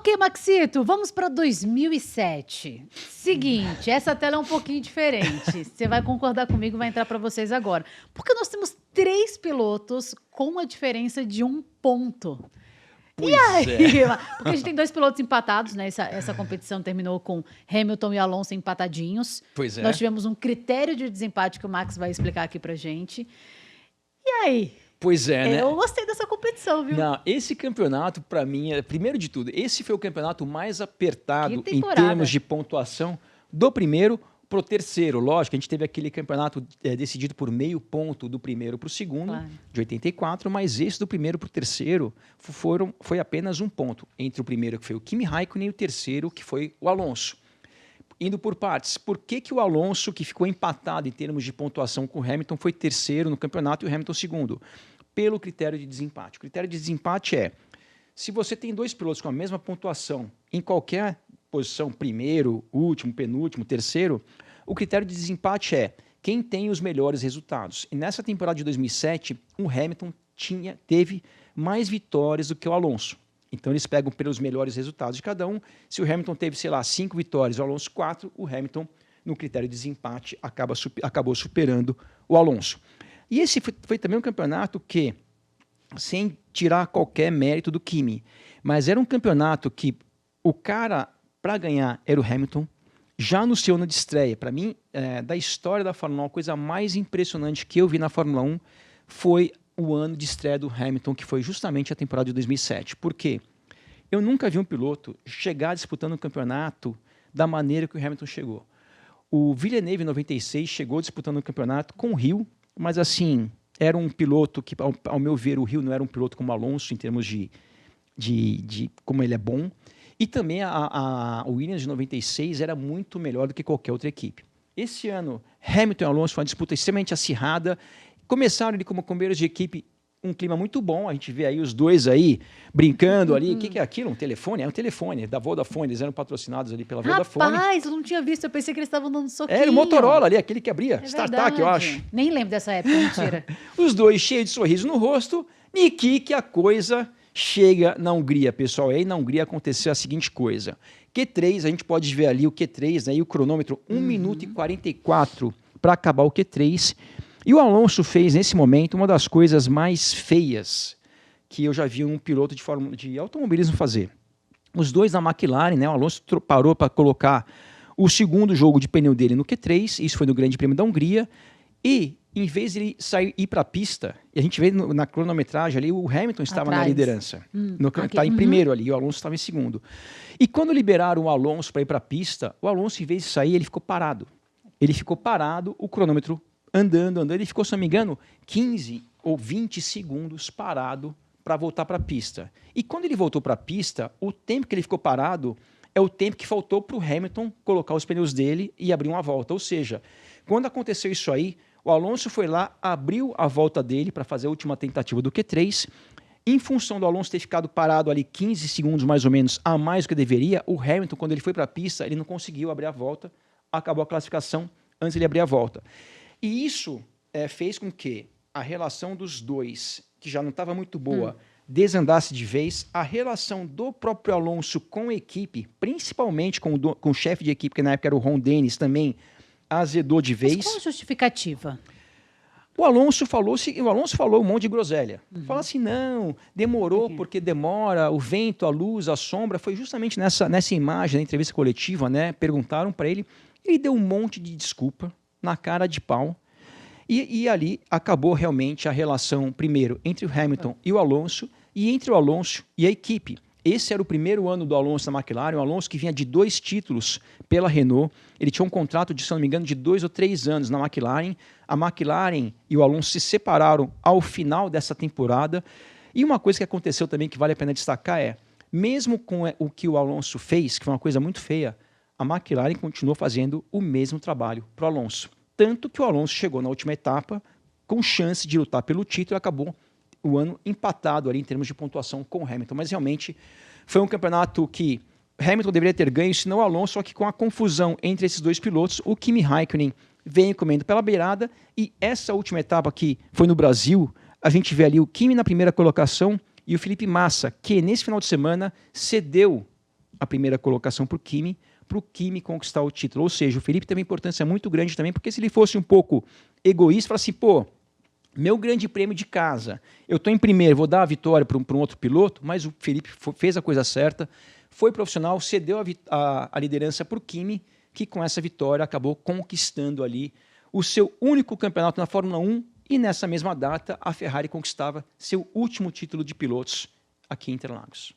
Ok, Maxito, vamos para 2007. Seguinte, essa tela é um pouquinho diferente. Você vai concordar comigo, vai entrar para vocês agora. Porque nós temos 3 pilotos com a diferença de 1 ponto. Pois é. Porque a gente tem 2 pilotos empatados, né? Essa competição terminou com Hamilton e Alonso empatadinhos. Pois é. Nós tivemos um critério de desempate que o Max vai explicar aqui pra gente. E aí? Pois é, né? Eu gostei dessa competição, viu? Não, esse campeonato, para mim, primeiro de tudo, esse foi o campeonato mais apertado Que em temporada. termos de pontuação do primeiro pro terceiro. Lógico, a gente teve aquele campeonato decidido por meio ponto do primeiro pro segundo, Claro. de 84, mas esse do primeiro pro terceiro foi apenas 1 ponto. Entre o primeiro, que foi o Kimi Raikkonen, e o terceiro, que foi o Alonso. Indo por partes, por que o Alonso, que ficou empatado em termos de pontuação com o Hamilton, foi terceiro no campeonato e o Hamilton segundo? Pelo critério de desempate. O critério de desempate é, se você tem 2 pilotos com a mesma pontuação em qualquer posição, primeiro, último, penúltimo, terceiro, o critério de desempate é quem tem os melhores resultados. E nessa temporada de 2007, o Hamilton teve mais vitórias do que o Alonso. Então eles pegam pelos melhores resultados de cada um. Se o Hamilton teve, sei lá, 5 vitórias e o Alonso 4, o Hamilton, no critério de desempate, acabou superando o Alonso. E esse foi também um campeonato que, sem tirar qualquer mérito do Kimi, mas era um campeonato que o cara, para ganhar, era o Hamilton. Já no seu ano de estreia, para mim, da história da Fórmula 1, a coisa mais impressionante que eu vi na Fórmula 1 foi o ano de estreia do Hamilton, que foi justamente a temporada de 2007. Por quê? Eu nunca vi um piloto chegar disputando um campeonato da maneira que o Hamilton chegou. O Villeneuve, em 96, chegou disputando um campeonato com o Hill, mas assim, era um piloto que, ao meu ver, o Hill não era um piloto como o Alonso, em termos de como ele é bom. E também a Williams de 96 era muito melhor do que qualquer outra equipe. Esse ano, Hamilton e Alonso foi uma disputa extremamente acirrada. Começaram ali como companheiros de equipe, um clima muito bom. A gente vê aí os dois aí brincando ali. O que é aquilo? Um telefone? É um telefone da Vodafone. Eles eram patrocinados ali pela Vodafone. Rapaz, eu não tinha visto. Eu pensei que eles estavam dando soquinho. Era o Motorola ali, aquele que abria. É Startup, eu verdade. acho. Nem lembro dessa época, mentira. Os dois cheios de sorriso no rosto. E aqui que a coisa chega na Hungria, pessoal. E aí na Hungria aconteceu a seguinte coisa. Q3, a gente pode ver ali o Q3, né, e o cronômetro, 1 minuto e 44 para acabar o Q3. E o Alonso fez, nesse momento, uma das coisas mais feias que eu já vi um piloto de automobilismo fazer. Os dois da McLaren, né, o Alonso parou para colocar o segundo jogo de pneu dele no Q3, isso foi no Grande Prêmio da Hungria, e em vez de ele ir para a pista, e a gente vê na cronometragem ali, o Hamilton estava na liderança. Está em primeiro ali, e o Alonso estava em segundo. E quando liberaram o Alonso para ir para a pista, o Alonso, em vez de sair, ele ficou parado. Ele ficou parado, o cronômetro andando, ele ficou, se não me engano, 15 ou 20 segundos parado para voltar para a pista. E quando ele voltou para a pista, o tempo que ele ficou parado é o tempo que faltou para o Hamilton colocar os pneus dele e abrir uma volta. Ou seja, quando aconteceu isso aí, o Alonso foi lá, abriu a volta dele para fazer a última tentativa do Q3. Em função do Alonso ter ficado parado ali 15 segundos mais ou menos a mais do que deveria, o Hamilton, quando ele foi para a pista, ele não conseguiu abrir a volta, acabou a classificação antes de ele abrir a volta. E isso fez com que a relação dos dois, que já não estava muito boa, desandasse de vez. A relação do próprio Alonso com a equipe, principalmente com o chefe de equipe, que na época era o Ron Dennis, também azedou de vez. Mas qual a justificativa? O Alonso falou um monte de groselha. Fala assim, não, demorou porque demora, o vento, a luz, a sombra. Foi justamente nessa imagem da entrevista coletiva, né? Perguntaram para ele, ele deu um monte de desculpa na cara de pau. E ali acabou realmente a relação, primeiro, entre o Hamilton e o Alonso, e entre o Alonso e a equipe. Esse era o primeiro ano do Alonso na McLaren, o Alonso que vinha de 2 títulos pela Renault. Ele tinha um contrato de, se não me engano, de 2 ou 3 anos na McLaren. A McLaren e o Alonso se separaram ao final dessa temporada. E uma coisa que aconteceu também que vale a pena destacar é, mesmo com o que o Alonso fez, que foi uma coisa muito feia, a McLaren continuou fazendo o mesmo trabalho para o Alonso. Tanto que o Alonso chegou na última etapa com chance de lutar pelo título e acabou o ano empatado ali em termos de pontuação com o Hamilton. Mas realmente foi um campeonato que Hamilton deveria ter ganho, se não o Alonso, só que com a confusão entre esses dois pilotos, o Kimi Raikkonen vem comendo pela beirada, e essa última etapa que foi no Brasil, a gente vê ali o Kimi na primeira colocação e o Felipe Massa, que nesse final de semana cedeu a primeira colocação para o Kimi conquistar o título. Ou seja, o Felipe teve uma importância muito grande também, porque se ele fosse um pouco egoísta, falasse assim, pô, meu grande prêmio de casa, eu estou em primeiro, vou dar a vitória para um outro piloto, mas o Felipe fez a coisa certa, foi profissional, cedeu a liderança para o Kimi, que com essa vitória acabou conquistando ali o seu único campeonato na Fórmula 1, e nessa mesma data a Ferrari conquistava seu último título de pilotos aqui em Interlagos.